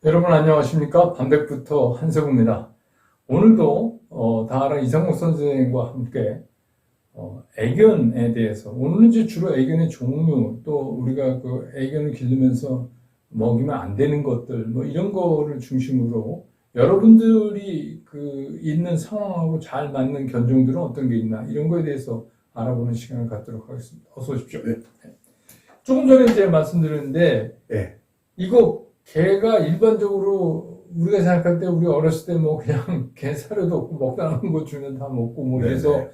여러분 안녕하십니까? 반백부터 한석우입니다. 오늘도 다하랑 이상목 선생과 함께 애견에 대해서, 오늘은 이제 주로 애견의 종류, 또 우리가 그 애견을 기르면서 먹이면 안 되는 것들, 뭐 이런 거를 중심으로 여러분들이 그 있는 상황하고 잘 맞는 견종들은 어떤 게 있나, 이런 거에 대해서 알아보는 시간을 갖도록 하겠습니다. 어서 오십시오. 네. 조금 전에 이제 말씀드렸는데, 네. 이거 개가 일반적으로 우리가 생각할 때, 우리 어렸을 때 뭐 그냥 개 사료도 없고 먹다 남은 거 주면 다 먹고 뭐 이래서 네네.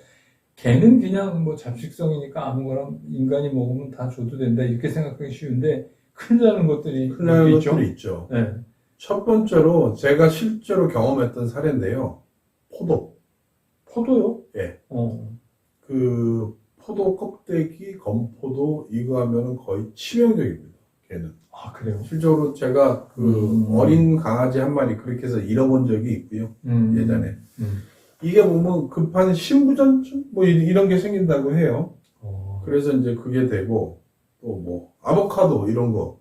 개는 그냥 뭐 잡식성이니까 아무거나 인간이 먹으면 다 줘도 된다 이렇게 생각하기 쉬운데 큰일 나는 것들이 큰일 나는 있죠. 것들이 있죠. 네. 첫 번째로 제가 실제로 경험했던 사례인데요. 포도. 포도요? 예. 어. 그 포도 껍데기, 건포도 이거 하면은 거의 치명적입니다. 걔는. 아, 그래요? 실제로 제가 그 어린 강아지 한 마리 그렇게 해서 잃어본 적이 있고요. 예전에. 이게 보면 급한 신부전증 뭐 이런 게 생긴다고 해요. 그래서 이제 그게 되고 또 뭐 아보카도 이런 거.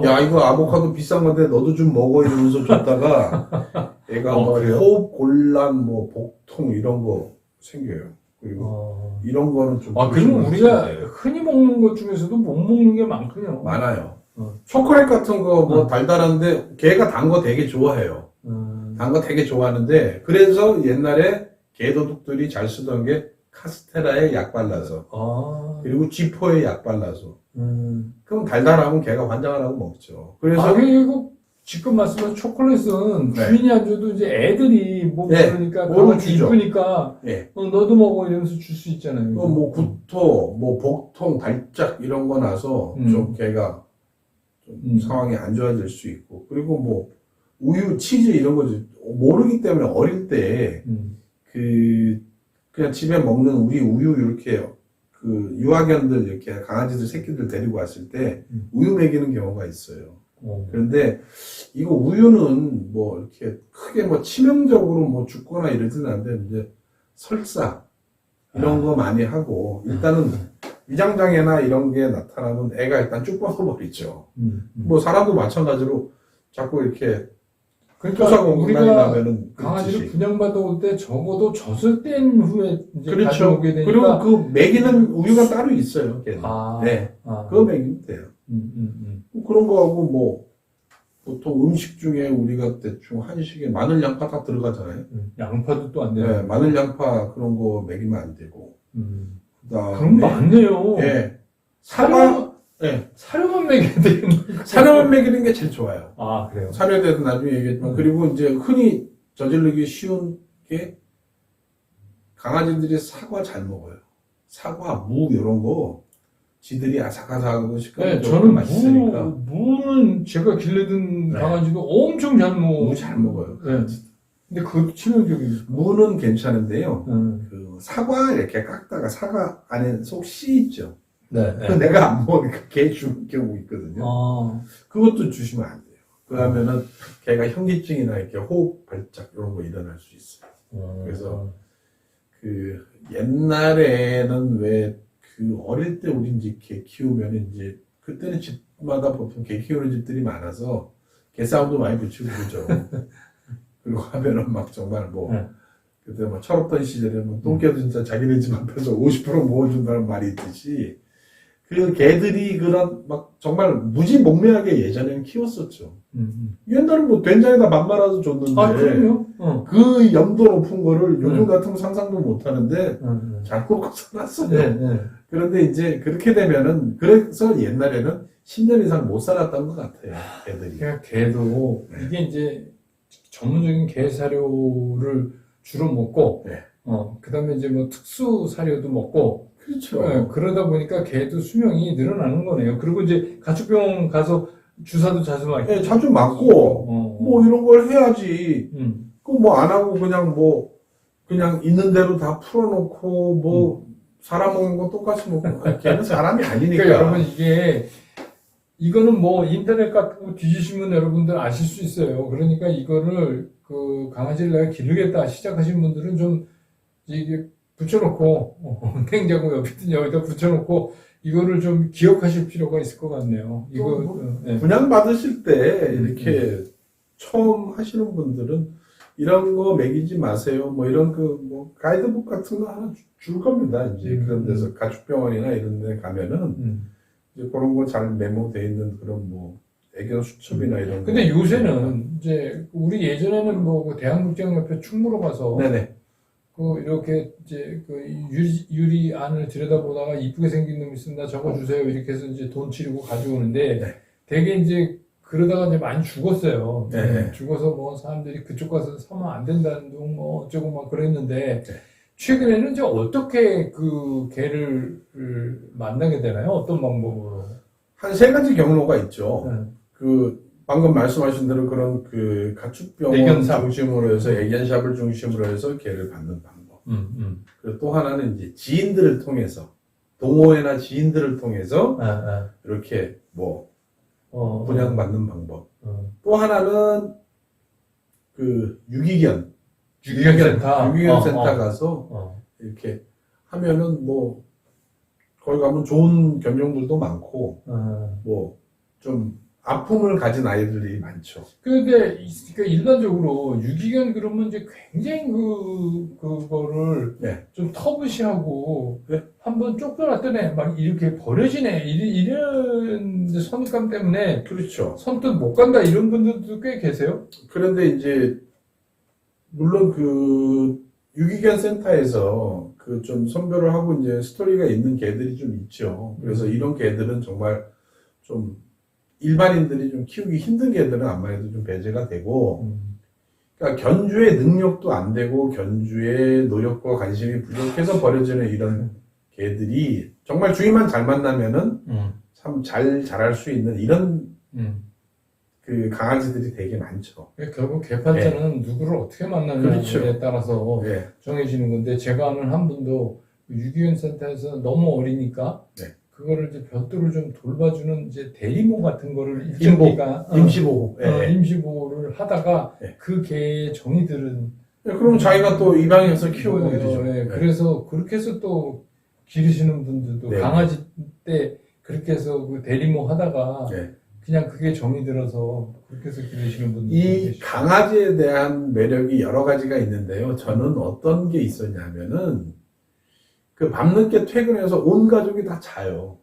야, 이거 아보카도 비싼 건데 너도 좀 먹어 이러면서 줬다가 얘가 뭐 그래요? 호흡 곤란, 뭐 복통 이런 거 생겨요. 그리고 이런 거는 좀 그러면 우리가 조심하셔야 돼요. 흔히 먹는 것 중에서도 못 먹는 게 많군요. 많아요. 어. 초콜릿 같은 거 뭐 달달한데 걔가 단 거 되게 좋아해요. 음. 단 거 되게 좋아하는데 그래서 옛날에 개도둑들이 잘 쓰던 게 카스테라에 약 발라서 그리고 지포에 약 발라서 그럼 달달하면 걔가 환장을 하고 먹죠. 그래서 그리고 지금 말씀하신 초콜릿은 네. 주인이 안 줘도 이제 애들이 뭐 네. 그러니까 뭐를 강아지 주죠. 이쁘니까 예. 너도 먹어 이러면서 줄 수 있잖아요. 뭐 구토, 뭐 복통, 발작 이런 거 나서 좀 걔가 좀 상황이 안 좋아질 수 있고 그리고 뭐 우유, 치즈 이런 거 모르기 때문에 어릴 때 그냥 집에 먹는 우리 우유 이렇게 그 유아견들 이렇게 강아지들 새끼들 데리고 왔을 때 우유 먹이는 경우가 있어요. 그런데 이거 우유는 뭐 이렇게 크게 뭐 치명적으로 뭐 죽거나 이러지는 않는데 이제 설사 이런 거 많이 하고 일단은 위장장애나 이런 게 나타나면 애가 일단 쭉 뻗어버리죠. 뭐 사람도 마찬가지로 자꾸 이렇게 그러니까 토사공간이 우리가 나면은 강아지를 그렇듯이. 분양받아 올 때 적어도 젖을 뗀 후에 이제 그렇죠. 가져오게 되니까. 그리고 그 먹이는 우유가 따로 있어요. 걔는. 네. 그거 먹이면 돼요. 뭐 그런 거하고 뭐 보통 음식 중에 우리가 대충 한식에 마늘 양파 다 들어가잖아요. 양파도 또 안 돼요. 네, 마늘 양파 그런 거 먹이면 안 되고. 그럼 그다음에 많네요. 예. 사료, 예. 사료만 먹여야 되는 거. 사료만 먹이는 게 제일 좋아요. 그래요? 사료에 대해서 나중에 얘기했지만 그리고 이제 흔히 저지르기 쉬운 게 강아지들이 사과 잘 먹어요. 사과, 무 이런 거 지들이 아삭아삭하고 식감이 저는 맛있으니까 무는 제가 길러둔 네. 강아지도 엄청 잘 먹어요. 무 잘 먹어요. 네. 근데 그것도 치명적이에요. 무는 괜찮은데요. 그 사과 이렇게 깎다가 사과 안에 속 씨 있죠. 네. 그 내가 안 먹으니까 개 주는 경우 있거든요. 그것도 주시면 안 돼요. 그러면은 걔가 현기증이나 이렇게 호흡 발작 이런 거 일어날 수 있어요. 그래서 그 옛날에는 왜 그 어릴 때 우리 이제 개 키우면 이제 그때는 집마다 보통 개 키우는 집들이 많아서 개싸움도 많이 붙이고 그러죠. 그리고 하면은 막 정말 뭐 그때 뭐 철없던 시절에 뭐 똥개도 진짜 자기네 집 앞에서 50% 모아준다는 말이 있듯이 그 개들이 그런 막 정말 무지몽매하게 예전에는 키웠었죠. 옛날에 뭐 된장에다 밥 말아서 줬는데 그럼요. 그 염도 높은 거를 요즘 같으면 상상도 못 하는데 잘 먹고 살았어요. 그런데 이제 그렇게 되면은 그래서 옛날에는 10년 이상 못 살았던 것 같아요. 개들이. 그러니까 개도 이게 이제 전문적인 개 사료를 주로 먹고 그다음에 이제 뭐 특수 사료도 먹고 그렇죠. 그러다 보니까 개도 수명이 늘어나는 거네요. 그리고 이제 가축병원 가서 주사도 자주 맞고. 네, 자주 맞고 뭐 이런 걸 해야지. 그 뭐 안 하고 그냥 있는 대로 다 풀어놓고 뭐 사람 먹는 거 똑같이 먹고 걔는 사람이 아니니까. 그러니까 여러분 이거는 뭐 인터넷 같은 거 뒤지시면 여러분들 아실 수 있어요. 그러니까 이거를 그 강아지를 내가 기르겠다 시작하신 분들은 좀 이게 붙여놓고 냉장고 옆이든 여기다 붙여놓고 이거를 좀 기억하실 필요가 있을 것 같네요. 이거 분양 받으실 때 이렇게 처음 하시는 분들은 이런 거 먹이지 마세요. 뭐 이런 뭐 가이드북 같은 거 하나 줄 겁니다. 이제 그런 데서 가축병원이나 이런 데 가면은 이제 그런 거 잘 메모돼 있는 그런 뭐 애견 수첩이나 이런 근데 거. 요새는 이제 우리 예전에는 뭐그 대한국제협회 충무로 가서 네네. 그 이렇게 이제 그 유리 안을 들여다보다가 이쁘게 생긴 놈 있으면 나 저거 주세요 이렇게 해서 이제 돈 치르고 가져오는데 네. 되게 이제 그러다가 이제 많이 죽었어요. 네. 죽어서 뭐 사람들이 그쪽 가서 사면 안 된다는 둥 뭐 어쩌고 막 그랬는데 네. 최근에는 이제 어떻게 그 개를 만나게 되나요? 어떤 방법으로? 한 세 가지 경로가 있죠. 네. 그 방금 말씀하신 대로 그런 그 가축병원 애견샵. 중심으로 해서 애견샵을 중심으로 해서 개를 받는 방법. 그리고 또 하나는 이제 지인들을 통해서 동호회나 지인들을 통해서 이렇게 뭐 분양받는 방법. 또 하나는 그 유기견 센터 가서 이렇게 하면은 뭐 거기 가면 좋은 견종들도 많고 뭐 좀 아픔을 가진 아이들이 많죠. 근데 그러니까 일반적으로 유기견 그러면 이제 굉장히 그거를 네. 좀 터부시하고 네. 한번 쫓겨났더니 막 이렇게 버려지네 이런 이제 선입감 때문에 그렇죠. 선뜻 못 간다 이런 분들도 꽤 계세요. 그런데 이제 물론 그 유기견 센터에서 그 좀 선별을 하고 이제 스토리가 있는 개들이 좀 있죠. 그래서 이런 개들은 정말 좀 일반인들이 좀 키우기 힘든 개들은 아무래도 좀 배제가 되고, 그러니까 견주의 능력도 안 되고 견주의 노력과 관심이 부족해서 버려지는 이런 개들이 정말 주인만 잘 만나면은 참 잘 자랄 수 있는 이런 그 강아지들이 되게 많죠. 결국 개판자는 누구를 어떻게 만나느냐에 그렇죠. 따라서 네. 정해지는 건데 제가 아는 한 분도 유기견 센터에서 너무 어리니까 네. 그거를 이제 별도로 좀 돌봐주는 이제 대리모 같은 거를 임보, 일정 기간 임시보호. 임시보호를 하다가 네. 그 개의 정이들은 그럼 자기가 또 입양해서 키우고 이러죠. 네. 그래서 그렇게 해서 또 기르시는 분들도 네. 강아지 때 그렇게 해서 그 대리모 하다가 네. 그냥 그게 정이 들어서 그렇게 해서 기르시는 분들도 이 계시고. 강아지에 대한 매력이 여러 가지가 있는데요. 저는 어떤 게 있었냐면은 그 밤늦게 퇴근해서 온 가족이 다 자요.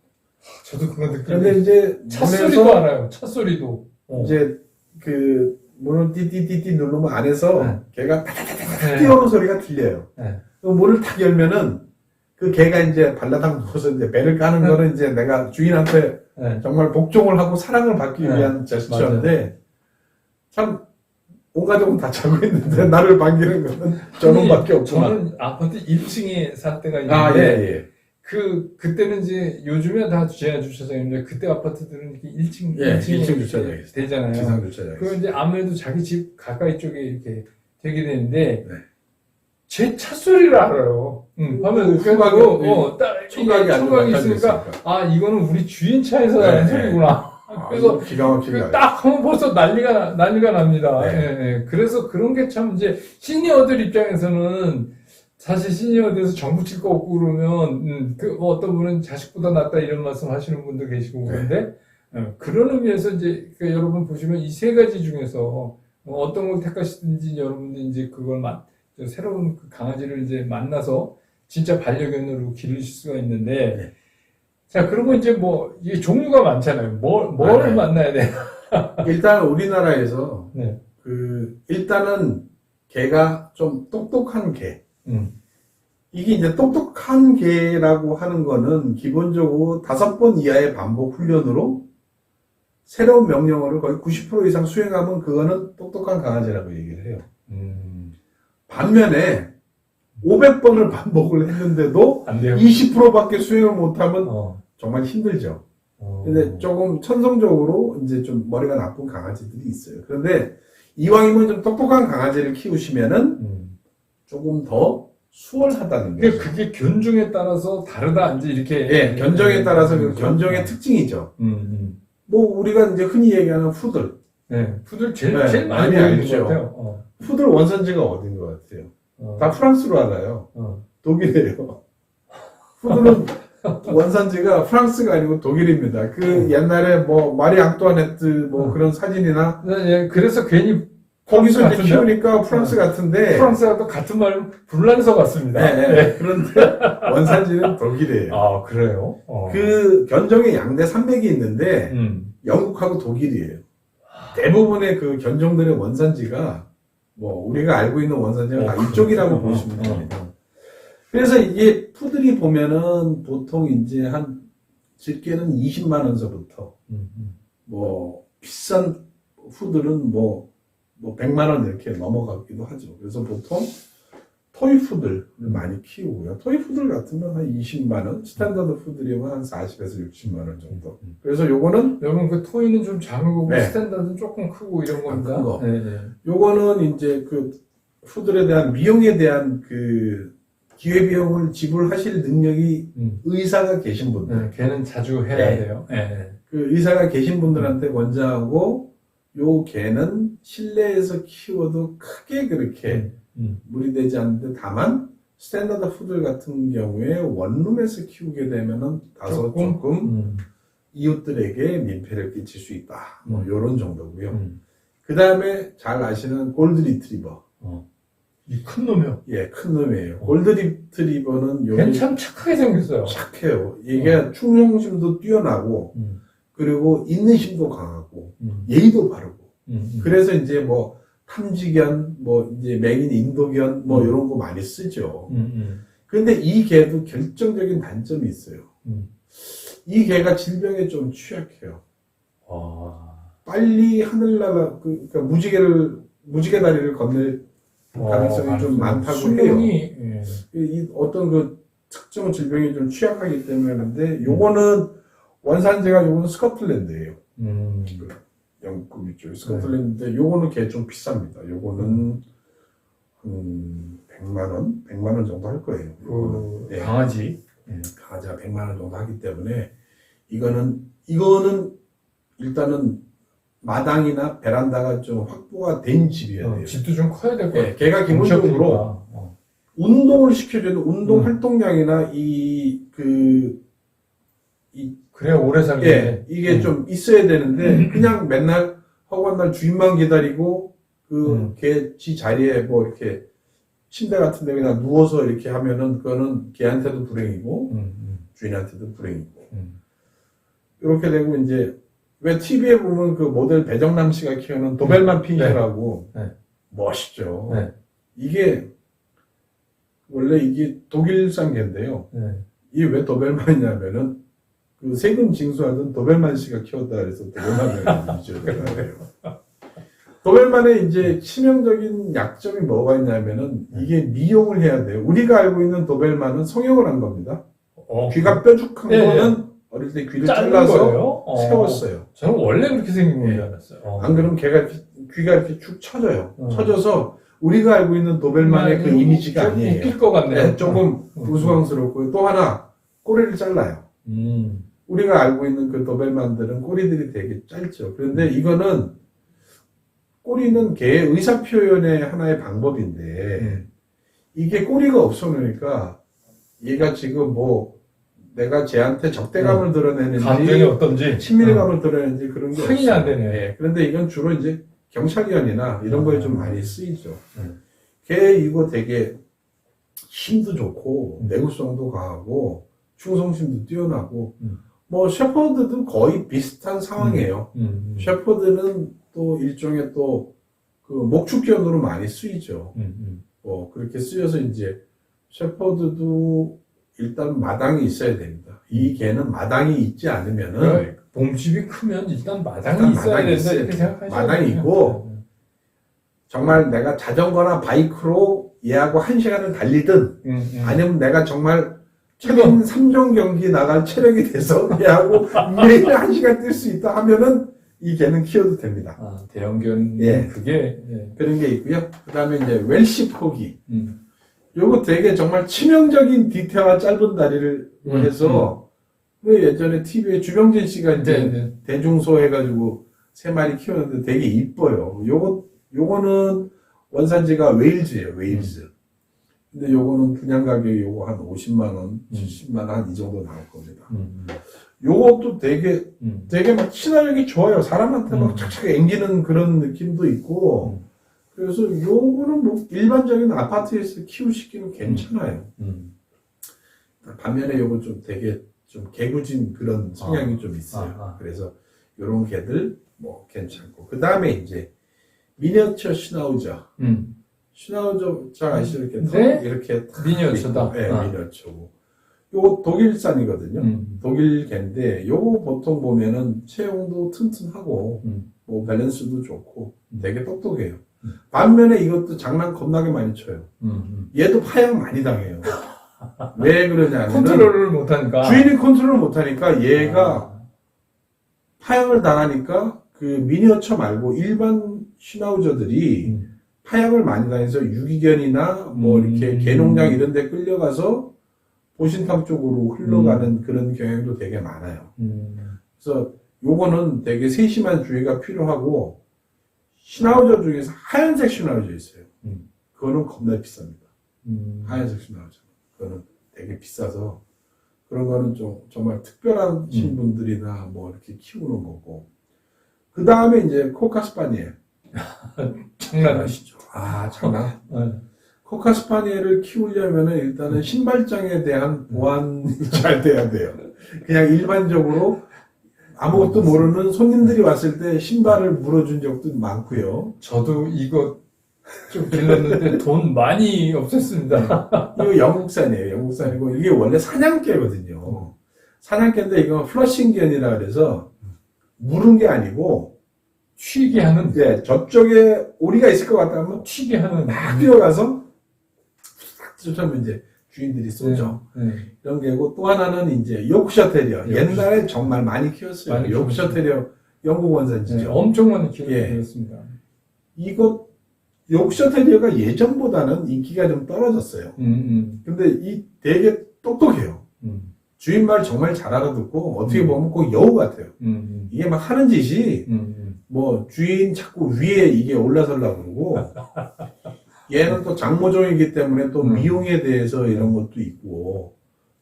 저도 그건 느끼고 그런데 이제 찻소리도 문에서 알아요. 찻소리도. 이제 그 문을 띠띠띠띠 누르면 안에서 네. 개가 타타타타 네. 뛰어오는 소리가 들려요. 네. 그 문을 탁 열면은 그 개가 이제 발라당 누워서 이제 배를 까는 네. 거는 이제 내가 주인한테 네. 정말 복종을 하고 사랑을 받기 네. 위한 제스처인데 참 온 가족은 다 자고 있는데 나를 반기는 거는 저놈밖에 없구나. 저는 아파트 1층에 살 때가 있는데 아, 예, 예. 그때는 이제 요즘에 다 지하 주차장인데 그때 아파트들은 이렇게 1층 예, 1층에 1층 주차장이 있어요. 되잖아요. 지상 주차장이 그 있어요. 이제 아무래도 자기 집 가까이 쪽에 이렇게 되게 되는데 네. 제 찻소리를 알아요. 하면 그래가지고 청각이 있으니까 아 이거는 우리 주인 차에서 나는 네, 소리구나. 그래서 기가 막히게 딱 하면 벌써 난리가 납니다. 네. 예, 예. 그래서 그런 게 참 이제 시니어들 입장에서는 사실 시니어들에서 정부 칠 거 없고 그러면 뭐 어떤 분은 자식보다 낫다 이런 말씀 하시는 분도 계시고 그런데 그런 의미에서 이제 여러분 보시면 이 세 가지 중에서 어떤 걸 택하시든지 여러분들 이제 그걸 새로운 그 강아지를 이제 만나서 진짜 반려견으로 기르실 수가 있는데 네. 자, 그리고 이제 뭐, 이게 종류가 많잖아요. 뭘 네. 만나야 돼? 일단 우리나라에서 네. 일단은 개가 좀 똑똑한 개. 음. 이게 이제 똑똑한 개라고 하는 거는 기본적으로 5번 이하의 반복 훈련으로 새로운 명령어를 거의 90% 이상 수행하면 그거는 똑똑한 강아지라고 얘기를 해요. 반면에 500번을 반복을 했는데도 안 돼요. 20%밖에 수행을 못하면 어. 정말 힘들죠. 근데 조금 천성적으로 이제 좀 머리가 나쁜 강아지들이 있어요. 그런데 이왕이면 좀 똑똑한 강아지를 키우시면은 조금 더 수월하다는 거죠. 그게 견종에 따라서 다르다, 이제 이렇게. 예, 견종에 따라서 그 견종의 특징이죠. 뭐 우리가 이제 흔히 얘기하는 푸들. 네. 푸들 제일 네, 많이 많이 보이는 알죠. 것 같아요. 푸들 원산지가 어딘 것 같아요? 다 프랑스로 알아요. 독일이에요. 푸들은 원산지가 프랑스가 아니고 독일입니다. 그 옛날에 뭐 마리 앙뚜아네트 뭐 그런 사진이나 예, 그래서 괜히 거기서 이제 같은데? 키우니까 프랑스 같은데 프랑스와도 같은 말 불란서 같습니다. 네, 네. 그런데 원산지는 독일이에요. 아, 그래요? 그 견종의 양대 산맥이 있는데 음. 영국하고 독일이에요. 대부분의 그 견종들의 원산지가 뭐 우리가 알고 있는 원산지가 다 이쪽이라고 보시면 됩니다. 그래서 이게 푸들이 보면은 보통 이제 한 집게는 20만 원서부터 뭐 비싼 푸들은 뭐 100만 원 이렇게 넘어가기도 하죠. 그래서 보통 토이푸들을 많이 키우고요. 토이푸들 같으면 한 20만 원, 스탠다드 푸들이면 한 40에서 60만 원 정도. 그래서 요거는 여러분 그 토이는 좀 작은 거고 네. 스탠다드는 조금 크고 이런 겁니다. 큰 거. 네, 네. 요거는 이제 그 푸들에 대한 미용에 대한 그 기회비용을 지불하실 능력이 의사가 계신 분들. 네, 걔는 자주 해야 네. 돼요. 네. 그 의사가 계신 분들한테 권장하고 요 개는 실내에서 키워도 크게 그렇게 무리되지 않는데 다만 스탠다드 푸들 같은 경우에 원룸에서 키우게 되면은 다소 조금 이웃들에게 민폐를 끼칠 수 있다. 뭐 요런 정도고요. 그 다음에 잘 아시는 골드 리트리버. 이 큰 놈이요. 예, 큰 놈이에요. 골드 리트리버는 걔는 참 착하게 생겼어요. 착해요. 이게 충성심도 뛰어나고 그리고 인내심도 강하고 예의도 바르고. 그래서 이제 뭐 탐지견, 뭐 이제 맹인 인도견 뭐 이런 거 많이 쓰죠. 그런데 이 개도 결정적인 단점이 있어요. 이 개가 질병에 좀 취약해요. 빨리 하늘나라 그러니까 무지개 다리를 건널 가능성이 좀 많다고 해요. 예. 이 어떤 그 특정 질병이 좀 취약하기 때문에 그런데 요거는 원산지가 요거는 스코틀랜드예요. 영국 이쪽 스코틀랜드인데 요거는 개 좀 비쌉니다. 요거는 100만 원 정도 할 거예요. 요거는 네. 강아지. 강아지가 100만 원 정도 하기 때문에 이거는 일단은 마당이나 베란다가 좀 확보가 된 집이어야 돼요. 집도 좀 커야 될 것 같아요. 걔가 기본적으로 운동을 시켜줘도 운동 활동량이나 그래야 오래 살게. 예, 이게 좀 있어야 되는데 그냥 맨날 허구한 날 주인만 기다리고 걔 지 자리에 뭐 이렇게 침대 같은 데 그냥 누워서 이렇게 하면은 그거는 걔한테도 불행이고 주인한테도 불행이고 이렇게 되고 이제 왜 TV에 보면 그 모델 배정남 씨가 키우는 도벨만 핀셔라고 네. 멋있죠. 네. 이게 원래 이게 독일산 개인데요. 네. 이게 왜 도벨만이냐면은 그 세금 징수하던 도벨만 씨가 키웠다 그래서 도벨만이라고 이제요. 도벨만의 이제 치명적인 약점이 뭐가 있냐면은 이게 미용을 해야 돼요. 우리가 알고 있는 도벨만은 성형을 한 겁니다. 귀가 뾰족한 거는 어릴 때 귀를 잘라서 세웠어요. 저는 원래 그렇게 생긴 건 줄 알았어요. 안 그러면 귀가 이렇게 축 처져요. 처져서 우리가 알고 있는 도벨만의 그 이미지가 아니에요. 웃길 것 같네요. 네, 조금 우스꽝스럽고요. 또 하나 꼬리를 잘라요. 우리가 알고 있는 그 도벨만들은 꼬리들이 되게 짧죠. 그런데 이거는 꼬리는 개의 의사 표현의 하나의 방법인데 이게 꼬리가 없어놓으니까 얘가 지금 뭐 내가 쟤한테 적대감을 드러내는지 감정이 어떤지 친밀감을 드러내는지 그런 게 확인이 안 되네요. 네, 그런데 이건 주로 이제 경찰견이나 이런 거에 좀 많이 쓰이죠. 걔 이거 되게 힘도 좋고 내구성도 강하고 충성심도 뛰어나고 뭐 셰퍼드도 거의 비슷한 상황이에요. 셰퍼드는 또 일종의 또 그 목축견으로 많이 쓰이죠. 뭐 그렇게 쓰여서 이제 셰퍼드도 일단 마당이 있어야 됩니다. 이 개는 마당이 있지 않으면은 몸집이 크면 일단 마당이 있어야 된다 이렇게 생각하시죠. 마당이 있고 정말 내가 자전거나 바이크로 얘하고 1시간을 달리든 아니면 내가 정말 최근 3종 경기 나갈 체력이 돼서 얘하고 매일 1시간 뛸 수 있다 하면은 이 개는 키워도 됩니다. 대형견 그게 그런 게 있고요. 그 다음에 이제 웰시 포기. 요거 되게 정말 치명적인 뒤태와 짧은 다리를 해서 왜 예전에 TV에 주병진 씨가 이제 대중소 해가지고 3마리 키웠는데 되게 이뻐요. 요거는 원산지가 웨일즈예요. 웨일즈. 근데 요거는 분양 가격이 요거 한 50만 원, 70만 원 한 이 정도 나올 겁니다. 요것도 되게 막 친화력이 좋아요. 사람한테 막 착착 앵기는 그런 느낌도 있고. 그래서 요거는 뭐 일반적인 아파트에서 키우시기는 괜찮아요. 반면에 요거 좀 되게 좀 개구진 그런 성향이 좀 있어요. 그래서 요런 개들 뭐 괜찮고. 그 다음에 이제 미니어처 슈나우저. 슈나우저 잘 아시죠? 이렇게 네? 이렇게 미니어처다. 네, 미니어처고. 요거 독일산이거든요. 독일 개인데 요거 보통 보면은 체형도 튼튼하고 뭐 밸런스도 좋고 되게 똑똑해요. 반면에 이것도 장난 겁나게 많이 쳐요. 얘도 파양 많이 당해요. 왜 그러냐면 컨트롤을 못하니까. 주인이 컨트롤을 못하니까 얘가 파양을 당하니까 그 미니어처 말고 일반 슈나우저들이 파양을 많이 당해서 유기견이나 뭐 이렇게 개농장 이런 데 끌려가서 보신탕 쪽으로 흘러가는 그런 경향도 되게 많아요. 그래서 요거는 되게 세심한 주의가 필요하고 슈나우저 중에서 하얀색 슈나우저 있어요. 그거는 겁나 비쌉니다. 하얀색 슈나우저. 그거는 되게 비싸서 그런 거는 좀 정말 특별하신 분들이나 뭐 이렇게 키우는 거고. 그 다음에 이제 코카스파니엘. 장난하시죠. 아, 장난. 코카스파니엘을 키우려면은 일단은 신발장에 대한 보안이 잘 돼야 돼요. 그냥 일반적으로 아무것도 모르는 손님들이 왔을 때 신발을 물어준 적도 많고요. 저도 이거 좀 길렀는데 돈 많이 없었습니다. 이거 영국산이에요. 영국산이고 이게 원래 사냥개거든요. 사냥개인데 이거 플러싱견이라 그래서 물은 게 아니고 튀게 하는, 네, 저쪽에 오리가 있을 것 같다면 튀게 하는. 막 뛰어가서 쫓아오면 이제 주인들이 쏘죠. 네. 이런 게고 또 하나는 이제 요크셔 테리어. 옛날에 정말 많이 키웠어요. 많이 요크셔 테리어 영국 원산지죠. 네, 엄청 많이 예. 키웠습니다. 이거 요크셔 테리어가 예전보다는 인기가 좀 떨어졌어요. 근데 이 되게 똑똑해요. 주인 말 정말 잘 알아듣고 어떻게 보면 꼭 여우 같아요. 이게 막 하는 짓이 뭐 주인 자꾸 위에 이게 올라서려고 그러고 얘는 또 장모종이기 때문에 또 미용에 대해서 이런 것도 있고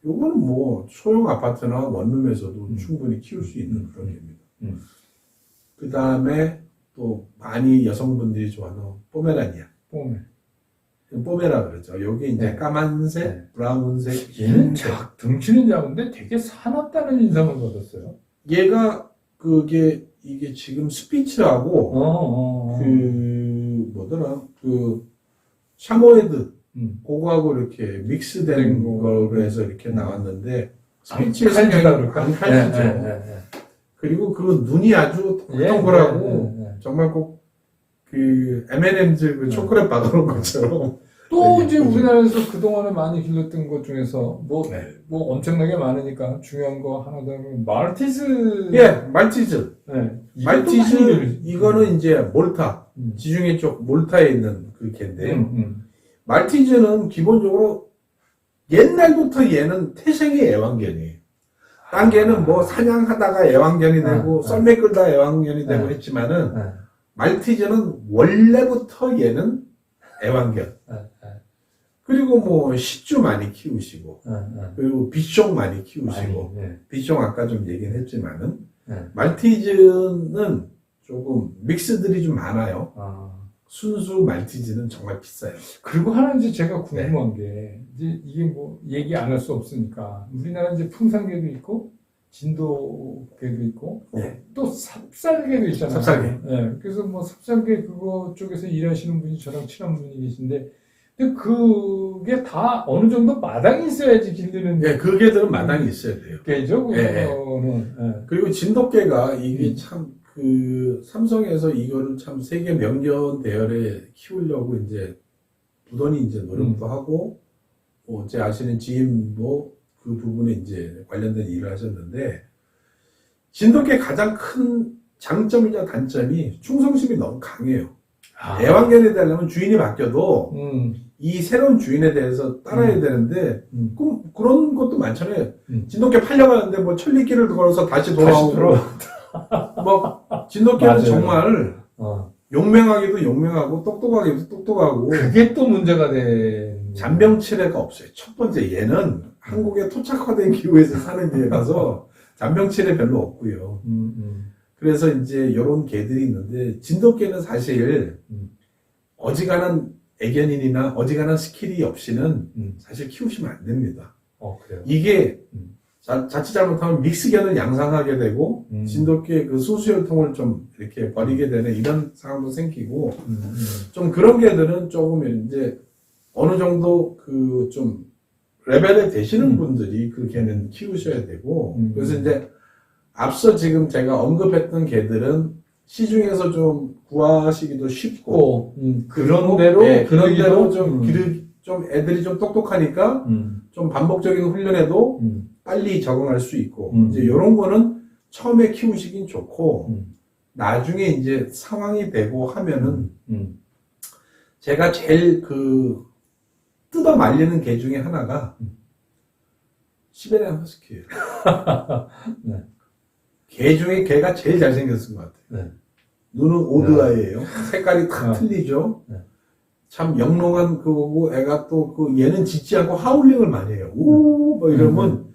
요거는 뭐 소형 아파트나 원룸에서도 충분히 키울 수 있는 그런 개입니다. 그 다음에 또 많이 여성분들이 좋아하는 포메라니아. 뽀메라 그러죠. 여기 이제 네. 까만색, 네. 브라운색, 얘는 흰색. 등치는 작은데 되게 사납다는 인상을 받았어요. 얘가 이게 지금 스피츠하고 그 뭐더라 그 샤모에드 그거하고 이렇게 믹스된 거로 해서 이렇게 나왔는데 스피츠의 성향이 앙칼지죠. 그리고 그 눈이 아주 동글동글하고 정말 꼭 그 M&M's 그 초콜릿 바다로 것처럼 또 네, 이제 우리나라에서 그동안에 많이 길렀던 것 중에서 뭐 엄청나게 많으니까 중요한 거 하나 더 하면 말티즈. 예, 말티즈. 네. 말티즈 이거는 이제 몰타 지중해 쪽 몰타에 있는 그 개인데요. 말티즈는 기본적으로 옛날부터 얘는 태생이 애완견이에요. 딴 개는 뭐 사냥하다가 애완견이 되고 썰매 끌다 애완견이 되고 했지만은 말티즈는 원래부터 얘는 애완견. 그리고 뭐 시추 많이 키우시고 그리고 비숑 많이 키우시고 비숑 아까 좀 얘기는 했지만은 말티즈는 조금 믹스들이 좀 많아요. 순수 말티즈는 정말 비싸요. 그리고 하나 이제 제가 궁금한 게 이제 이게 뭐 얘기 안 할 수 없으니까 우리나라 이제 풍산개도 있고 진도개도 있고 또 삽살개도 있잖아요. 삽살개. 네, 그래서 뭐 삽살개 그거 쪽에서 일하시는 분이 저랑 친한 분이 계신데 근데 그게 다 어느 정도 마당이 있어야지 길르는. 예, 그 개들은 마당이 있어야 돼요. 개죠. 그리고 진돗개가 이게 참 그 삼성에서 이거를 참 세계 명견 대열에 키우려고 이제 부단히 이제 노력도 하고 제 아시는 지인도 그 부분에 이제 관련된 일을 하셨는데 진돗개 가장 큰 장점이자 단점이 충성심이 너무 강해요. 애완견이 되려면 주인이 바뀌어도 이 새로운 주인에 대해서 따라야 되는데 그런 것도 많잖아요. 진돗개 팔려가는데 뭐 천리길을 걸어서 다시 돌아오고 뭐 진돗개는 맞아요. 정말 용맹하기도 용맹하고 똑똑하기도 똑똑하고 그게 또 문제가 된 잔병치레가 없어요. 첫 번째, 얘는 한국의 토착화된 기후에서 사는 개라서 잔병치레 별로 없고요. 그래서 이제 이런 개들이 있는데, 진돗개는 사실 어지간한 애견인이나 어지간한 스킬이 없이는 사실 키우시면 안 됩니다. 그래요? 이게 자칫 잘못하면 믹스견을 양산하게 되고 진돗개 그 소수혈통을 좀 이렇게 버리게 되는 이런 상황도 생기고 좀 그런 개들은 조금 이제 어느 정도 그 좀 레벨에 되시는 분들이 그 개는 키우셔야 되고 그래서 이제 앞서 지금 제가 언급했던 개들은 시중에서 좀 구하시기도 쉽고 그런대로 네, 그런대로 기르기도, 좀 애들이 좀 똑똑하니까 좀 반복적인 훈련에도 빨리 적응할 수 있고 이제 이런 거는 처음에 키우시긴 좋고 나중에 이제 상황이 되고 하면은 제가 제일 그 뜯어 말리는 개 중에 하나가 시베리안 허스키예요. 네. 개 중에 개가 제일 잘생겼을 것 같아요. 네. 눈은 오드아이예요. 색깔이 탁 틀리죠. 네. 참 영롱한 그거고 애가 또 그 얘는 짖지 않고 하울링을 많이 해요. 우 뭐 이러면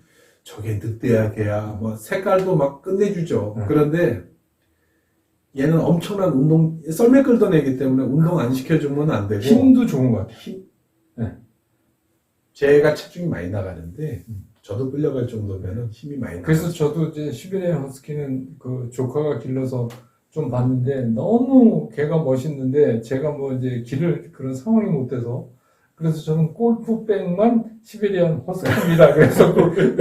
저게 늑대야 개야 뭐 색깔도 막 끝내주죠. 그런데 얘는 엄청난 운동 썰매 끌던 애기 때문에 운동 안 시켜주면 안 되고 힘도 좋은 것 같아요. 네. 제가 체중이 많이 나가는데 저도 끌려갈 정도면은 힘이 많이 나가요. 그래서 저도 이제 시베리안 허스키는 그 조카가 길러서 좀 봤는데 너무 걔가 멋있는데 제가 뭐 이제 기를 그런 상황이 못 돼서 그래서 저는 골프백만 시베리안 허스키입니다. 그래서 그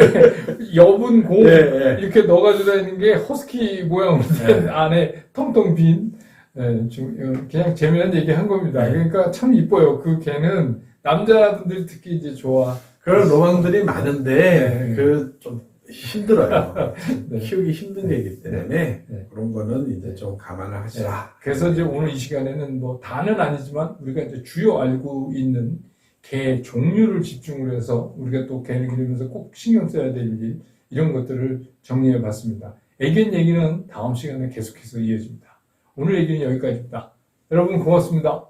여분 공 이렇게 넣어가지고 다니는 게 허스키 모양으로 된 안에 텅텅 빈 그냥 재미난 얘기 한 겁니다. 그러니까 참 이뻐요. 그 개는 남자분들이 특히 이제 좋아. 그런 로망들이 많은데 그 좀 힘들어요. 네. 키우기 힘든 애기 때문에 네. 그런 거는 이제 좀 감안을 하시라. 그래서 이제 오늘 이 시간에는 뭐 다는 아니지만 우리가 이제 주요 알고 있는 개 종류를 집중을 해서 우리가 또 개를 기르면서 꼭 신경 써야 될 일 이런 것들을 정리해 봤습니다. 애견 얘기는 다음 시간에 계속해서 이어집니다. 오늘 얘기는 여기까지입니다. 여러분 고맙습니다.